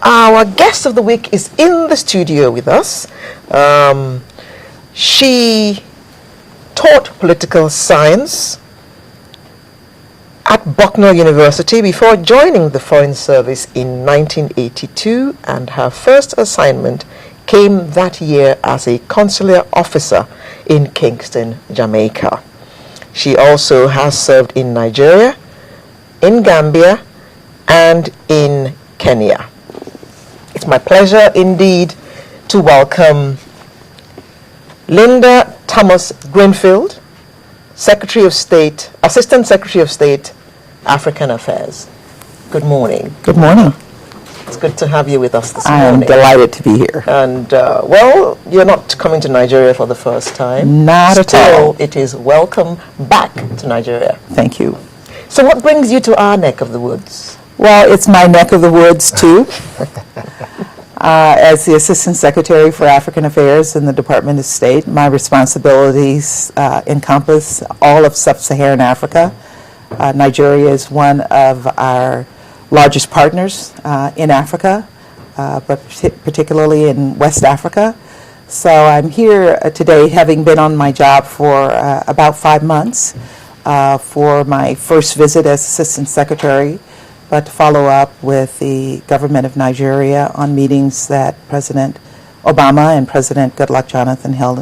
Our guest of the week is in the studio with us. She taught political science at Bucknell University before joining the Foreign Service in 1982, and her first assignment came that year as a consular officer in Kingston, Jamaica. She also has served in Nigeria, in Gambia, and in Kenya. It's my pleasure indeed to welcome Linda Thomas Greenfield, Secretary of State, Assistant Secretary of State, African Affairs. Good morning. Good morning. It's good to have you with us this morning. I am delighted to be here. And, well, you're not coming to Nigeria for the first time. Not at all. It is welcome back to Nigeria. Thank you. So what brings you to our neck of the woods? Well, it's my neck of the woods, too. As the Assistant Secretary for African Affairs in the Department of State, my responsibilities encompass all of sub-Saharan Africa. Nigeria is one of our largest partners in Africa, but particularly in West Africa. So I'm here today, having been on my job for about 5 months for my first visit as Assistant Secretary, but to follow up with the government of Nigeria on meetings that President Obama and President Goodluck Jonathan held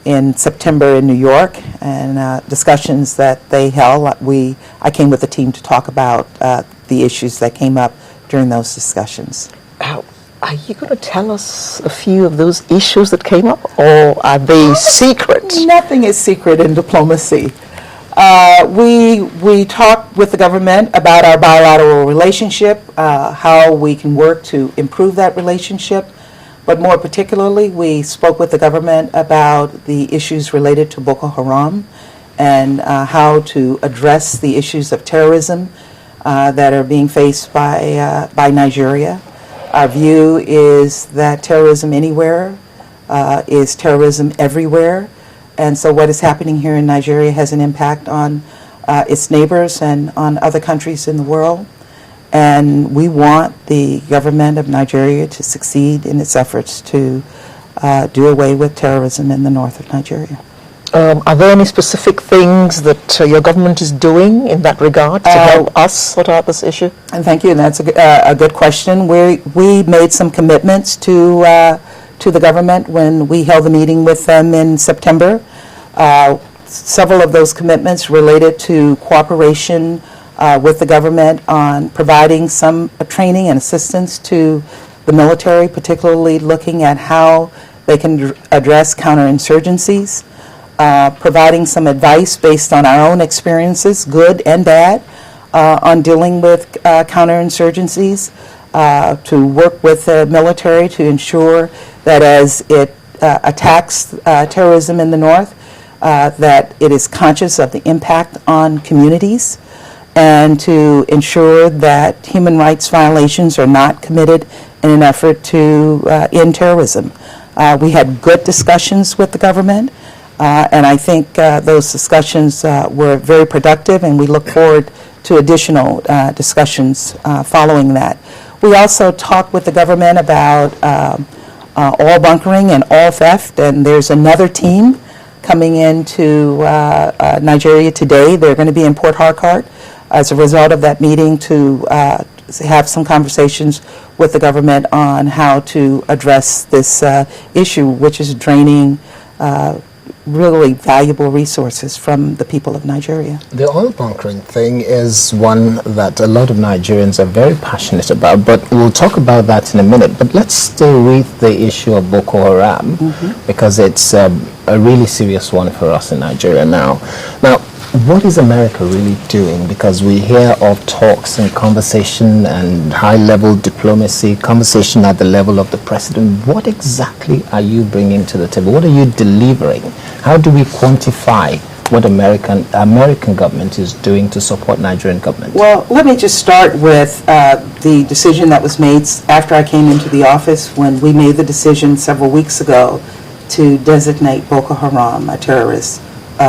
in September in New York, and discussions that they held. I came with the team to talk about the issues that came up during those discussions. Are you going to tell us a few of those issues that came up, or are they secret? Nothing is secret in diplomacy. We talked with the government about our bilateral relationship, how we can work to improve that relationship, but more particularly, we spoke with the government about the issues related to Boko Haram and how to address the issues of terrorism that are being faced by Nigeria. Our view is that terrorism anywhere is terrorism everywhere. And so what is happening here in Nigeria has an impact on its neighbors and on other countries in the world. And we want the government of Nigeria to succeed in its efforts to do away with terrorism in the north of Nigeria. Are there any specific things that your government is doing in that regard to help us sort out this issue? And thank you, and that's a good question. We made some commitments to the government when we held the meeting with them in September. Several of those commitments related to cooperation with the government on providing some training and assistance to the military, particularly looking at how they can address counterinsurgencies, providing some advice based on our own experiences, good and bad, on dealing with counterinsurgencies, to work with the military to ensure that as it attacks terrorism in the north, that it is conscious of the impact on communities, and to ensure that human rights violations are not committed in an effort to end terrorism. We had good discussions with the government, and I think those discussions were very productive, and we look forward to additional discussions following that. We also talked with the government about all bunkering and all theft, and there's another team coming into Nigeria today. They're going to be in Port Harcourt as a result of that meeting to have some conversations with the government on how to address this issue, which is draining really valuable resources from the people of Nigeria. The oil bunkering thing is one that a lot of Nigerians are very passionate about, but we'll talk about that in a minute. But let's stay with the issue of Boko Haram, because it's a really serious one for us in Nigeria now. Now, what is America really doing? Because we hear of talks and conversation and high-level diplomacy, conversation at the level of the president. What exactly are you bringing to the table? What are you delivering? How do we quantify what American government is doing to support Nigerian government? Well, let me just start with the decision that was made after I came into the office, when we made the decision several weeks ago to designate Boko Haram a terrorist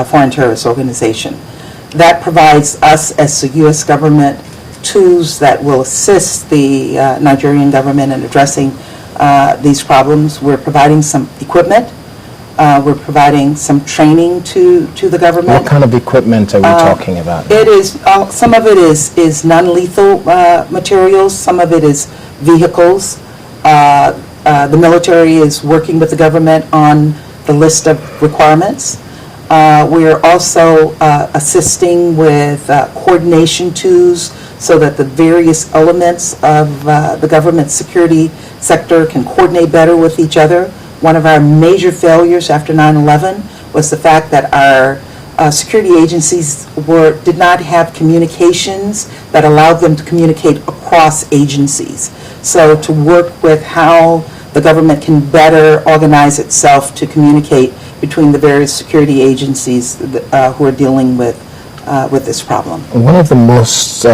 foreign terrorist organization. That provides us as the U.S. government tools that will assist the Nigerian government in addressing these problems. We're providing some equipment. We're providing some training to the government. What kind of equipment are we talking about? It is, some of it is non-lethal materials, some of it is vehicles. The military is working with the government on the list of requirements. We are also assisting with coordination tools so that the various elements of the government security sector can coordinate better with each other. One of our major failures after 9/11 was the fact that our security agencies did not have communications that allowed them to communicate across agencies. So to work with how the government can better organize itself to communicate between the various security agencies who are dealing with this problem. One of the most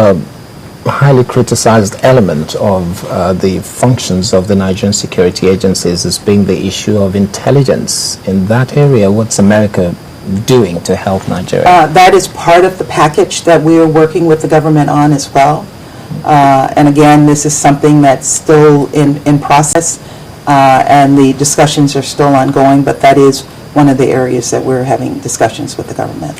highly criticized element of the functions of the Nigerian security agencies is being the issue of intelligence. In that area, what's America doing to help Nigeria? That is part of the package that we are working with the government on as well. And again, this is something that's still in process, and the discussions are still ongoing, but that is one of the areas that we're having discussions with the government.